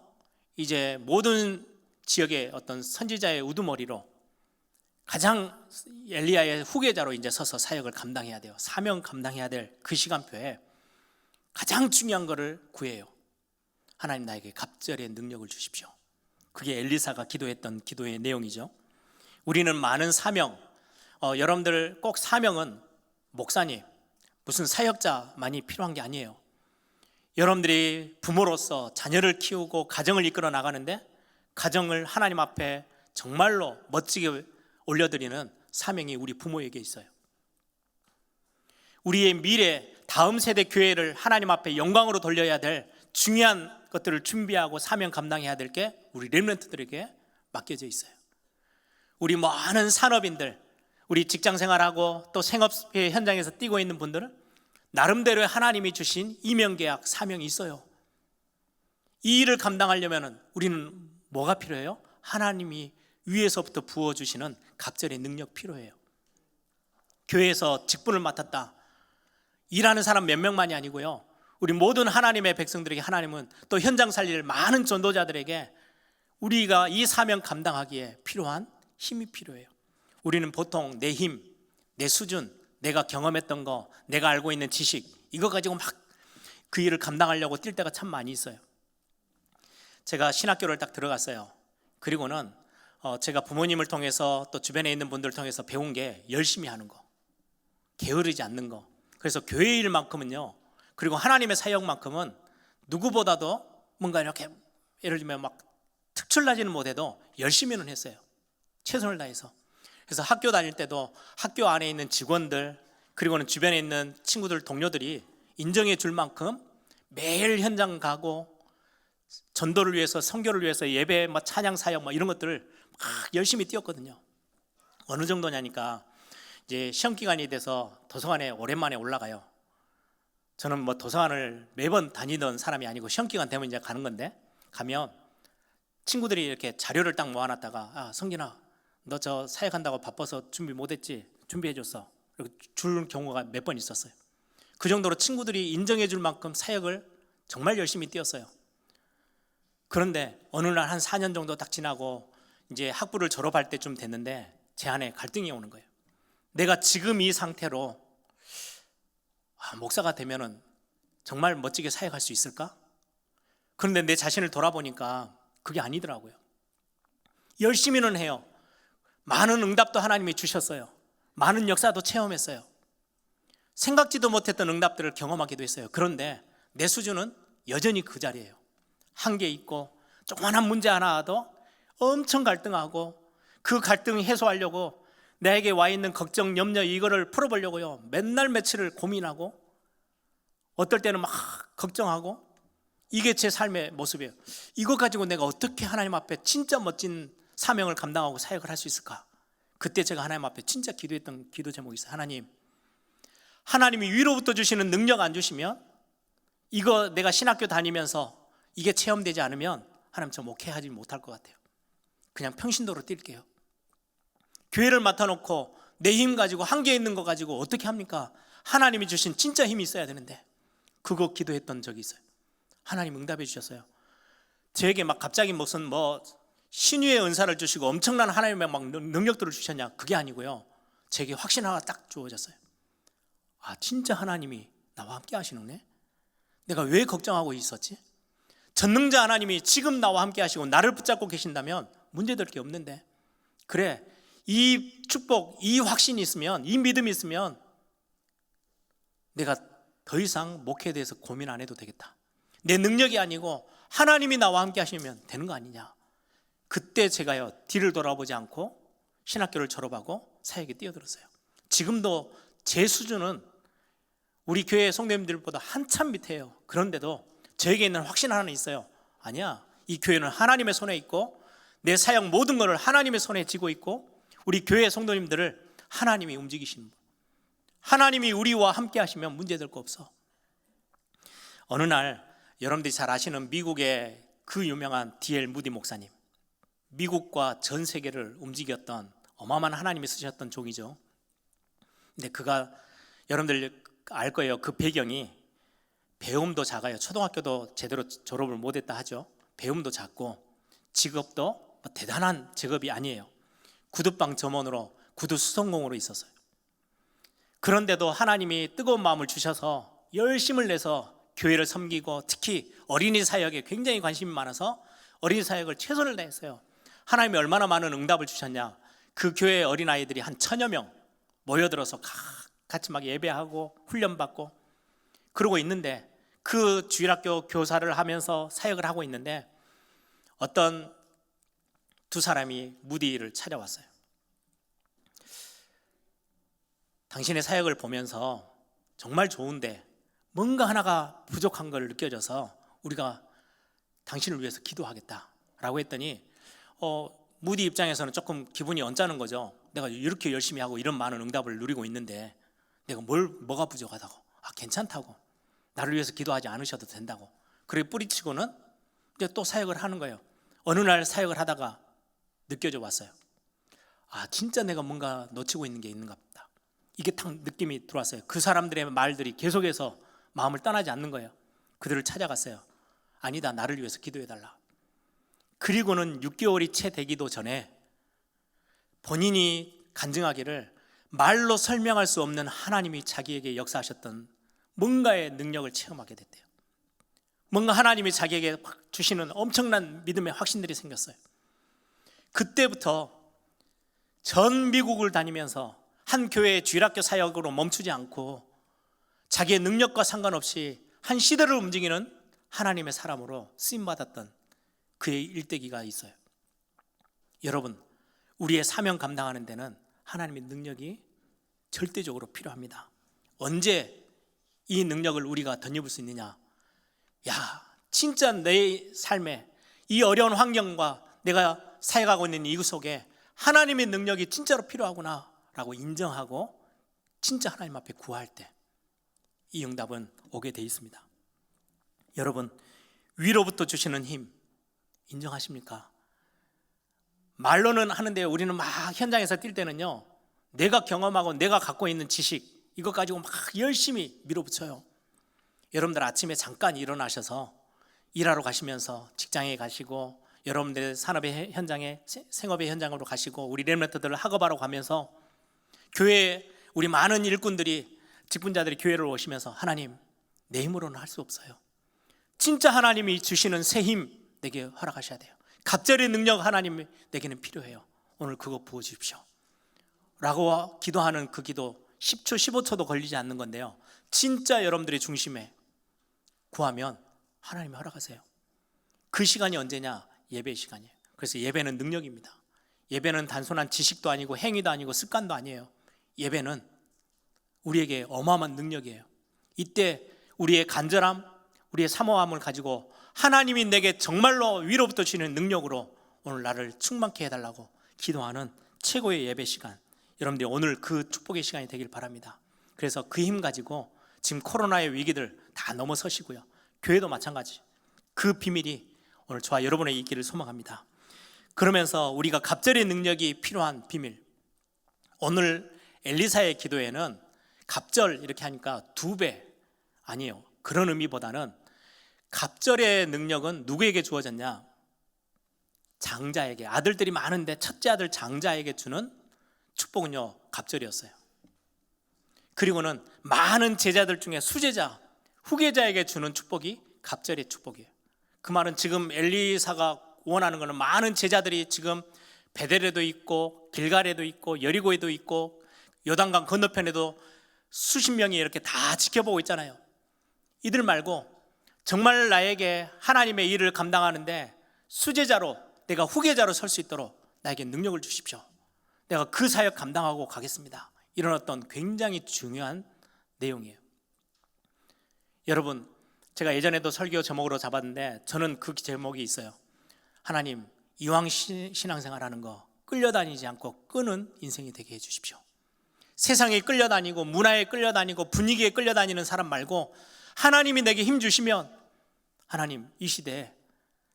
이제 모든 지역의 어떤 선지자의 우두머리로 가장 엘리야의 후계자로 이제 서서 사역을 감당해야 돼요. 사명 감당해야 될 그 시간표에 가장 중요한 것을 구해요. 하나님, 나에게 갑절의 능력을 주십시오. 그게 엘리사가 기도했던 기도의 내용이죠. 우리는 많은 사명, 여러분들 꼭 사명은 목사님, 무슨 사역자만이 필요한 게 아니에요. 여러분들이 부모로서 자녀를 키우고 가정을 이끌어 나가는데, 가정을 하나님 앞에 정말로 멋지게 올려드리는 사명이 우리 부모에게 있어요. 우리의 미래 다음 세대 교회를 하나님 앞에 영광으로 돌려야 될 중요한 것들을 준비하고 사명 감당해야 될 게 우리 렘넌트들에게 맡겨져 있어요. 우리 많은 산업인들, 우리 직장 생활하고 또 생업 현장에서 뛰고 있는 분들은 나름대로의 하나님이 주신 이명계약, 사명이 있어요. 이 일을 감당하려면 우리는 뭐가 필요해요? 하나님이 위에서부터 부어주시는 갑절의 능력 필요해요. 교회에서 직분을 맡았다, 일하는 사람 몇 명만이 아니고요, 우리 모든 하나님의 백성들에게 하나님은 또 현장 살릴 많은 전도자들에게 우리가 이 사명 감당하기에 필요한 힘이 필요해요. 우리는 보통 내 힘, 내 수준, 내가 경험했던 거, 내가 알고 있는 지식, 이거 가지고 막 그 일을 감당하려고 뛸 때가 참 많이 있어요. 제가 신학교를 딱 들어갔어요. 그리고는 제가 부모님을 통해서 또 주변에 있는 분들을 통해서 배운 게 열심히 하는 거, 게으르지 않는 거. 그래서 교회 일만큼은요, 그리고 하나님의 사역만큼은 누구보다도 뭔가 이렇게 예를 들면 막 특출나지는 못해도 열심히는 했어요. 최선을 다해서. 그래서 학교 다닐 때도 학교 안에 있는 직원들, 그리고는 주변에 있는 친구들, 동료들이 인정해 줄 만큼 매일 현장 가고 전도를 위해서, 선교를 위해서 예배, 찬양 사역 이런 것들을 막 열심히 뛰었거든요. 어느 정도냐니까 이제 시험 기간이 돼서 도서관에 오랜만에 올라가요. 저는 도서관을 매번 다니던 사람이 아니고 시험 기간 되면 이제 가는 건데, 가면 친구들이 이렇게 자료를 딱 모아놨다가 성진아, 너 저 사역한다고 바빠서 준비 못했지? 준비해줬어. 이렇게 줄 경우가 몇 번 있었어요. 그 정도로 친구들이 인정해 줄 만큼 사역을 정말 열심히 뛰었어요. 그런데 어느 날 한 4년 정도 딱 지나고 이제 학부를 졸업할 때쯤 됐는데 제 안에 갈등이 오는 거예요. 내가 지금 이 상태로 목사가 되면은 정말 멋지게 사역할 수 있을까? 그런데 내 자신을 돌아보니까 그게 아니더라고요. 열심히는 해요. 많은 응답도 하나님이 주셨어요. 많은 역사도 체험했어요. 생각지도 못했던 응답들을 경험하기도 했어요. 그런데 내 수준은 여전히 그 자리예요. 한계 있고 조그만한 문제 하나 와도 엄청 갈등하고, 그 갈등 해소하려고 나에게 와 있는 걱정, 염려, 이거를 풀어보려고요, 맨날 며칠을 고민하고, 어떨 때는 막 걱정하고, 이게 제 삶의 모습이에요. 이거 가지고 내가 어떻게 하나님 앞에 진짜 멋진 사명을 감당하고 사역을 할 수 있을까? 그때 제가 하나님 앞에 진짜 기도했던 기도 제목이 있어요. 하나님이 위로부터 주시는 능력 안 주시면, 이거 내가 신학교 다니면서 이게 체험되지 않으면 하나님 저 목회하지 못할 것 같아요. 그냥 평신도로 뛸게요. 교회를 맡아놓고 내 힘 가지고, 한계 있는 거 가지고 어떻게 합니까? 하나님이 주신 진짜 힘이 있어야 되는데. 그거 기도했던 적이 있어요. 하나님 응답해 주셨어요. 저에게 막 갑자기 무슨 신유의 은사를 주시고 엄청난 하나님의 막 능력들을 주셨냐? 그게 아니고요, 제게 확신 하나 딱 주어졌어요. 진짜 하나님이 나와 함께 하시는데 내가 왜 걱정하고 있었지? 전능자 하나님이 지금 나와 함께 하시고 나를 붙잡고 계신다면 문제될 게 없는데, 그래, 이 축복, 이 확신이 있으면, 이 믿음이 있으면 내가 더 이상 목회에 대해서 고민 안 해도 되겠다. 내 능력이 아니고 하나님이 나와 함께 하시면 되는 거 아니냐. 그때 제가요, 뒤를 돌아보지 않고 신학교를 졸업하고 사역에 뛰어들었어요. 지금도 제 수준은 우리 교회 성도님들보다 한참 밑에요. 그런데도 저에게 있는 확신 하나는 있어요. 아니야, 이 교회는 하나님의 손에 있고 내 사역 모든 것을 하나님의 손에 쥐고 있고, 우리 교회 성도님들을 하나님이 움직이시는 분, 하나님이 우리와 함께 하시면 문제될 거 없어. 어느 날 여러분들이 잘 아시는 미국의 그 유명한 D.L. 무디 목사님, 미국과 전 세계를 움직였던 어마어마한 하나님이 쓰셨던 종이죠. 근데 그가, 여러분들 알 거예요, 그 배경이 배움도 작아요. 초등학교도 제대로 졸업을 못했다 하죠. 배움도 작고 직업도 대단한 직업이 아니에요. 구두방 점원으로, 구두 수선공으로 있었어요. 그런데도 하나님이 뜨거운 마음을 주셔서 열심을 내서 교회를 섬기고, 특히 어린이 사역에 굉장히 관심이 많아서 어린이 사역을 최선을 다했어요. 하나님이 얼마나 많은 응답을 주셨냐. 그 교회 어린아이들이 한 1000여 명 모여들어서 같이 막 예배하고 훈련받고 그러고 있는데, 그 주일학교 교사를 하면서 사역을 하고 있는데 어떤 두 사람이 무디를 찾아왔어요. 당신의 사역을 보면서 정말 좋은데 뭔가 하나가 부족한 걸 느껴져서 우리가 당신을 위해서 기도하겠다라고 했더니 무디 입장에서는 조금 기분이 언짢은 거죠. 내가 이렇게 열심히 하고 이런 많은 응답을 누리고 있는데 내가 뭐가 부족하다고, 괜찮다고, 나를 위해서 기도하지 않으셔도 된다고 그렇게 뿌리치고는 이제 또 사역을 하는 거예요. 어느 날 사역을 하다가 느껴져 왔어요. 진짜 내가 뭔가 놓치고 있는 게 있는가 보다. 이게 딱 느낌이 들어왔어요. 그 사람들의 말들이 계속해서 마음을 떠나지 않는 거예요. 그들을 찾아갔어요. 아니다, 나를 위해서 기도해달라. 그리고는 6개월이 채 되기도 전에 본인이 간증하기를 말로 설명할 수 없는 하나님이 자기에게 역사하셨던 뭔가의 능력을 체험하게 됐대요. 뭔가 하나님이 자기에게 주시는 엄청난 믿음의 확신들이 생겼어요. 그때부터 전 미국을 다니면서 한 교회의 주일학교 사역으로 멈추지 않고 자기의 능력과 상관없이 한 시대를 움직이는 하나님의 사람으로 쓰임받았던 그의 일대기가 있어요. 여러분, 우리의 사명 감당하는 데는 하나님의 능력이 절대적으로 필요합니다. 언제 이 능력을 우리가 덧입을 수 있느냐? 진짜 내 삶에 이 어려운 환경과 내가 살아가고 있는 이곳 속에 하나님의 능력이 진짜로 필요하구나 라고 인정하고 진짜 하나님 앞에 구할 때 이 응답은 오게 돼 있습니다. 여러분, 위로부터 주시는 힘 인정하십니까? 말로는 하는데 우리는 막 현장에서 뛸 때는요, 내가 경험하고 내가 갖고 있는 지식 이것 가지고 막 열심히 밀어붙여요. 여러분들 아침에 잠깐 일어나셔서 일하러 가시면서 직장에 가시고 여러분들 산업의 현장에 생업의 현장으로 가시고 우리 렘넌트들을 학업하러 가면서 교회에 우리 많은 일꾼들이 직분자들이 교회를 오시면서 하나님, 내 힘으로는 할 수 없어요. 진짜 하나님이 주시는 새 힘 내게 허락하셔야 돼요. 갑절의 능력 하나님 내게는 필요해요. 오늘 그거 부어주십시오 라고 기도하는 그 기도 10초 15초도 걸리지 않는 건데요, 진짜 여러분들의 중심에 구하면 하나님이 허락하세요. 그 시간이 언제냐? 예배의 시간이에요. 그래서 예배는 능력입니다. 예배는 단순한 지식도 아니고 행위도 아니고 습관도 아니에요. 예배는 우리에게 어마어마한 능력이에요. 이때 우리의 간절함, 우리의 사모함을 가지고 하나님이 내게 정말로 위로부터 주시는 능력으로 오늘 나를 충만케 해달라고 기도하는 최고의 예배 시간, 여러분들이 오늘 그 축복의 시간이 되길 바랍니다. 그래서 그 힘 가지고 지금 코로나의 위기들 다 넘어서시고요, 교회도 마찬가지, 그 비밀이 오늘 저와 여러분의 있기를 소망합니다. 그러면서 우리가 갑절의 능력이 필요한 비밀, 오늘 엘리사의 기도에는 갑절 이렇게 하니까 2배 아니에요. 그런 의미보다는 갑절의 능력은 누구에게 주어졌냐? 장자에게, 아들들이 많은데 첫째 아들 장자에게 주는 축복은요, 갑절이었어요. 그리고는 많은 제자들 중에 수제자, 후계자에게 주는 축복이 갑절의 축복이에요. 그 말은 지금 엘리사가 원하는 것은 많은 제자들이 지금 베델에도 있고 길갈에도 있고 여리고에도 있고 요단강 건너편에도 수십 명이 이렇게 다 지켜보고 있잖아요. 이들 말고 정말 나에게 하나님의 일을 감당하는데 수제자로, 내가 후계자로 설 수 있도록 나에게 능력을 주십시오. 내가 그 사역 감당하고 가겠습니다. 이런 어떤 굉장히 중요한 내용이에요. 여러분, 제가 예전에도 설교 제목으로 잡았는데 저는 그 제목이 있어요. 하나님, 이왕 신앙생활하는 거 끌려다니지 않고 끄는 인생이 되게 해주십시오. 세상에 끌려다니고 문화에 끌려다니고 분위기에 끌려다니는 사람 말고 하나님이 내게 힘 주시면, 하나님, 이 시대에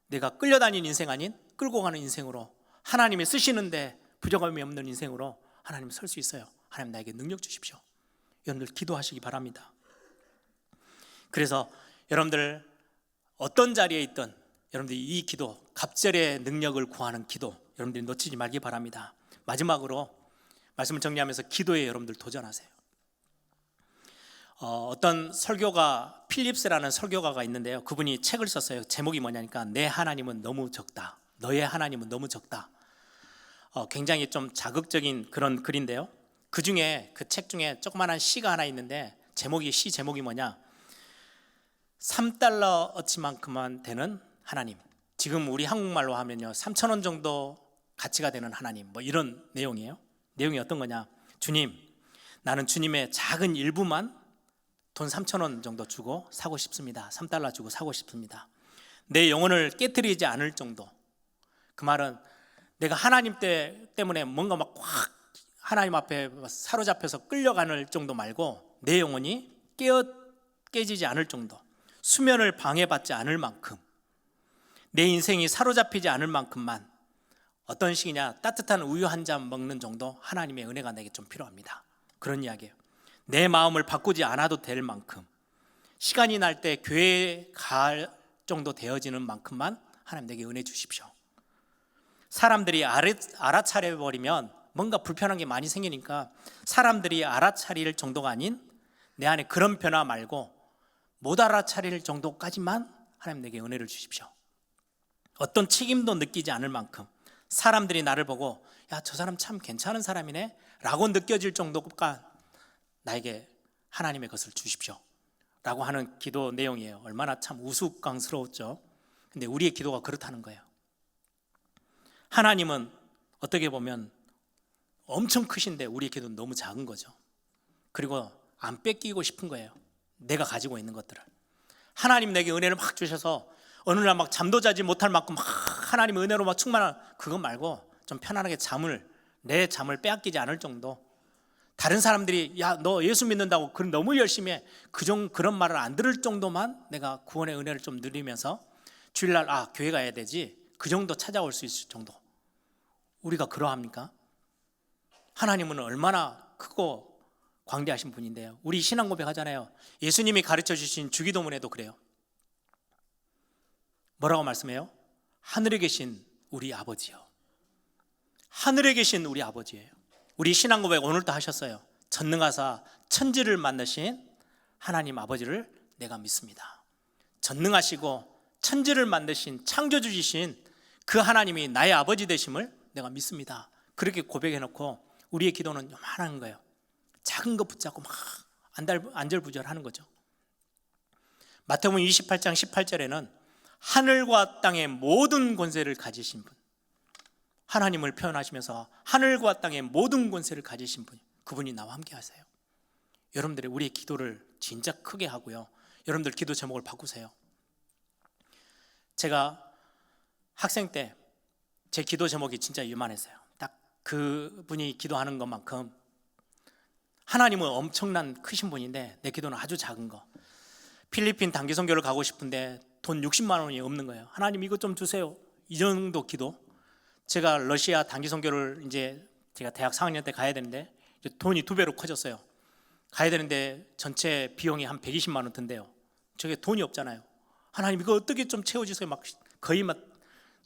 내가 끌려다니는 인생 아닌 끌고 가는 인생으로, 하나님이 쓰시는데 부족함이 없는 인생으로 하나님 설 수 있어요. 하나님, 나에게 능력 주십시오. 여러분들 기도하시기 바랍니다. 그래서 여러분들 어떤 자리에 있든 여러분들이 이 기도, 갑절의 능력을 구하는 기도, 여러분들이 놓치지 말기 바랍니다. 마지막으로 말씀을 정리하면서 기도에 여러분들 도전하세요. 어떤 설교가, 필립스라는 설교가가 있는데요, 그분이 책을 썼어요. 제목이 뭐냐니까 내 하나님은 너무 적다, 너의 하나님은 너무 적다. 굉장히 좀 자극적인 그런 글인데요, 그 중에, 그 책 중에 조그마한 시가 하나 있는데 시 제목이 뭐냐, $3어치만큼만 되는 하나님, 지금 우리 한국말로 하면요 3,000원 정도 가치가 되는 하나님, 뭐 이런 내용이에요. 내용이 어떤 거냐, 주님, 나는 주님의 작은 일부만 돈 3,000원 정도 주고 사고 싶습니다. 3달러 주고 사고 싶습니다. 내 영혼을 깨트리지 않을 정도. 그 말은 내가 하나님 때문에 뭔가 막 확 하나님 앞에 사로잡혀서 끌려가는 정도 말고 내 영혼이 깨지지 않을 정도, 수면을 방해받지 않을 만큼, 내 인생이 사로잡히지 않을 만큼만, 어떤 식이냐, 따뜻한 우유 한 잔 먹는 정도 하나님의 은혜가 내게 좀 필요합니다. 그런 이야기예요. 내 마음을 바꾸지 않아도 될 만큼, 시간이 날 때 교회에 갈 정도 되어지는 만큼만 하나님 내게 은혜 주십시오. 사람들이 알아차려 버리면 뭔가 불편한 게 많이 생기니까 사람들이 알아차릴 정도가 아닌 내 안에 그런 변화 말고 못 알아차릴 정도까지만 하나님 내게 은혜를 주십시오. 어떤 책임도 느끼지 않을 만큼 사람들이 나를 보고 야, 저 사람 참 괜찮은 사람이네 라고 느껴질 정도가 나에게 하나님의 것을 주십시오 라고 하는 기도 내용이에요. 얼마나 참 우스꽝스러웠죠. 근데 우리의 기도가 그렇다는 거예요. 하나님은 어떻게 보면 엄청 크신데 우리의 기도는 너무 작은 거죠. 그리고 안 뺏기고 싶은 거예요. 내가 가지고 있는 것들을. 하나님 내게 은혜를 막 주셔서 어느 날 막 잠도 자지 못할 만큼 막 하나님의 은혜로 막 충만한 그것 말고 좀 편안하게 내 잠을 빼앗기지 않을 정도. 다른 사람들이 야, 너 예수 믿는다고 너무 열심히 해. 그런 말을 안 들을 정도만 내가 구원의 은혜를 좀 누리면서 주일날 교회 가야 되지. 그 정도 찾아올 수 있을 정도. 우리가 그러합니까? 하나님은 얼마나 크고 광대하신 분인데요. 우리 신앙 고백하잖아요. 예수님이 가르쳐 주신 주기도문에도 그래요. 뭐라고 말씀해요? 하늘에 계신 우리 아버지요. 하늘에 계신 우리 아버지예요. 우리 신앙 고백 오늘도 하셨어요. 전능하사 천지를 만드신 하나님 아버지를 내가 믿습니다. 전능하시고 천지를 만드신 창조주이신 그 하나님이 나의 아버지 되심을 내가 믿습니다. 그렇게 고백해놓고 우리의 기도는 요만한 거예요. 작은 것 붙잡고 막 안절부절하는 거죠. 마태복음 28장 18절에는 하늘과 땅의 모든 권세를 가지신 분, 하나님을 표현하시면서 하늘과 땅의 모든 권세를 가지신 분, 그분이 나와 함께 하세요. 여러분들이 우리의 기도를 진짜 크게 하고요. 여러분들 기도 제목을 바꾸세요. 제가 학생 때 제 기도 제목이 진짜 유만했어요. 딱 그분이 기도하는 것만큼. 하나님은 엄청난 크신 분인데 내 기도는 아주 작은 거. 필리핀 단기 선교를 가고 싶은데 돈 60만 원이 없는 거예요. 하나님 이것 좀 주세요. 이 정도 기도. 제가 러시아 단기 선교를 이제 제가 대학 4학년 때 가야 되는데 돈이 2배로 커졌어요. 가야 되는데 전체 비용이 한 120만 원 든대요. 저게 돈이 없잖아요. 하나님 이거 어떻게 좀 채워주세요. 막 거의 막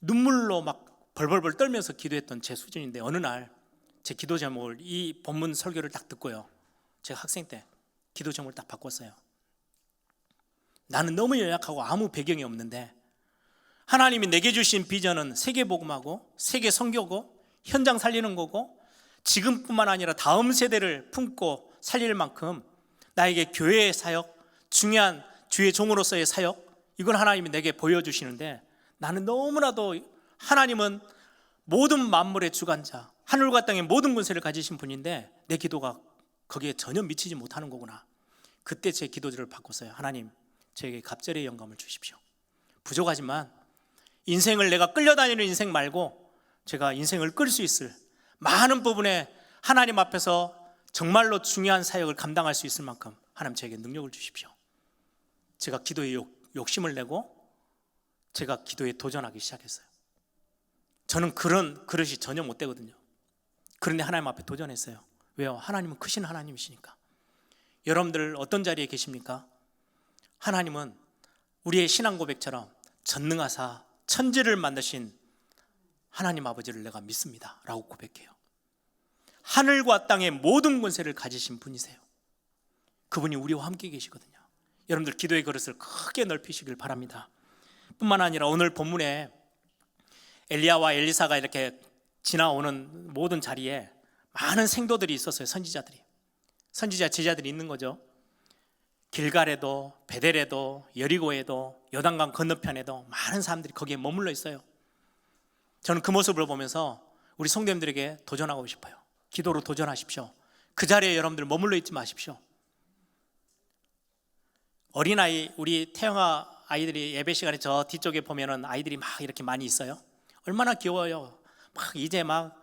눈물로 막 벌벌벌 떨면서 기도했던 제 수준인데 어느 날 제 기도 제목을 이 본문 설교를 딱 듣고요. 제가 학생 때 기도 제목을 딱 바꿨어요. 나는 너무 연약하고 아무 배경이 없는데 하나님이 내게 주신 비전은 세계 복음하고 세계 선교고 현장 살리는 거고 지금뿐만 아니라 다음 세대를 품고 살릴 만큼 나에게 교회의 사역, 중요한 주의 종으로서의 사역, 이걸 하나님이 내게 보여주시는데 나는 너무나도 하나님은 모든 만물의 주관자, 하늘과 땅의 모든 권세를 가지신 분인데 내 기도가 거기에 전혀 미치지 못하는 거구나. 그때 제 기도를 바꿨어요. 하나님, 저에게 갑절의 영감을 주십시오. 부족하지만 인생을 내가 끌려다니는 인생 말고 제가 인생을 끌 수 있을 많은 부분에 하나님 앞에서 정말로 중요한 사역을 감당할 수 있을 만큼 하나님 저에게 능력을 주십시오. 제가 기도에 욕심을 내고 제가 기도에 도전하기 시작했어요. 저는 그런 그릇이 전혀 못 되거든요. 그런데 하나님 앞에 도전했어요. 왜요? 하나님은 크신 하나님이시니까. 여러분들 어떤 자리에 계십니까? 하나님은 우리의 신앙 고백처럼 전능하사 천지를 만드신 하나님 아버지를 내가 믿습니다 라고 고백해요. 하늘과 땅의 모든 권세를 가지신 분이세요. 그분이 우리와 함께 계시거든요. 여러분들 기도의 그릇을 크게 넓히시길 바랍니다. 뿐만 아니라 오늘 본문에 엘리야와 엘리사가 이렇게 지나오는 모든 자리에 많은 생도들이 있었어요. 선지자 제자들이 있는 거죠. 길갈에도 베델에도 여리고에도 요단강 건너편에도 많은 사람들이 거기에 머물러 있어요. 저는 그 모습을 보면서 우리 성도님들에게 도전하고 싶어요. 기도로 도전하십시오. 그 자리에 여러분들 머물러 있지 마십시오. 어린아이, 우리 태영아 아이들이 예배 시간에 저 뒤쪽에 보면은 아이들이 막 이렇게 많이 있어요. 얼마나 귀여워요. 막 이제 막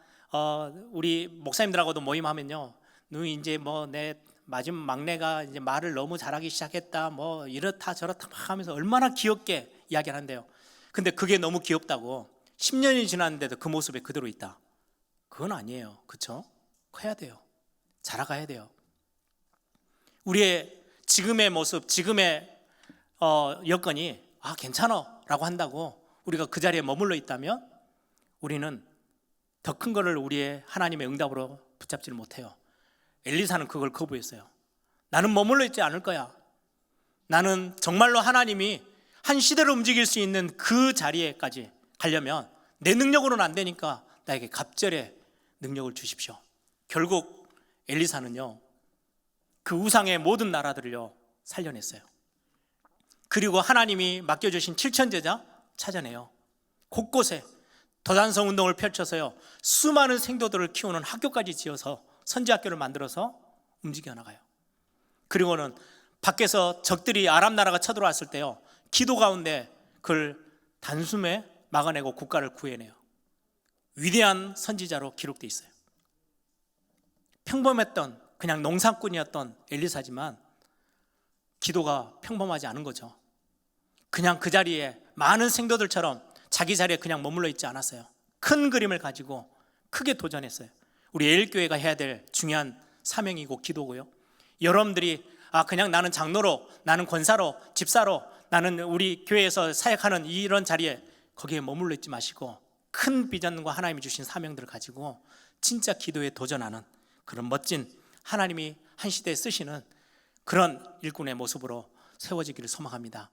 우리 목사님들하고도 모임하면요, 너 이제 뭐 내 마지막 막내가 이제 말을 너무 잘하기 시작했다, 뭐 이렇다 저렇다 막 하면서 얼마나 귀엽게 이야기를 한대요. 근데 그게 너무 귀엽다고 10년이 지났는데도 그 모습에 그대로 있다, 그건 아니에요. 그렇죠? 커야 돼요. 자라가야 돼요. 우리의 지금의 모습, 지금의 여건이 괜찮아 라고 한다고 우리가 그 자리에 머물러 있다면 우리는 더 큰 거를 우리의 하나님의 응답으로 붙잡지를 못해요. 엘리사는 그걸 거부했어요. 나는 머물러 있지 않을 거야. 나는 정말로 하나님이 한 시대를 움직일 수 있는 그 자리에까지 가려면 내 능력으로는 안 되니까 나에게 갑절의 능력을 주십시오. 결국 엘리사는요, 그 우상의 모든 나라들을요 살려냈어요. 그리고 하나님이 맡겨주신 7천 제자 찾아내요. 곳곳에 도단성 운동을 펼쳐서요, 수많은 생도들을 키우는 학교까지 지어서 선지학교를 만들어서 움직여 나가요. 그리고는 밖에서 적들이 아람 나라가 쳐들어왔을 때요, 기도 가운데 그걸 단숨에 막아내고 국가를 구해내요. 위대한 선지자로 기록되어 있어요. 평범했던 그냥 농사꾼이었던 엘리사지만 기도가 평범하지 않은 거죠. 그냥 그 자리에 많은 생도들처럼 자기 자리에 그냥 머물러 있지 않았어요. 큰 그림을 가지고 크게 도전했어요. 우리 에일교회가 해야 될 중요한 사명이고 기도고요. 여러분들이 그냥 나는 장로로, 나는 권사로, 집사로, 나는 우리 교회에서 사역하는 이런 자리에 거기에 머물러 있지 마시고 큰 비전과 하나님이 주신 사명들을 가지고 진짜 기도에 도전하는 그런 멋진, 하나님이 한 시대에 쓰시는 그런 일꾼의 모습으로 세워지기를 소망합니다.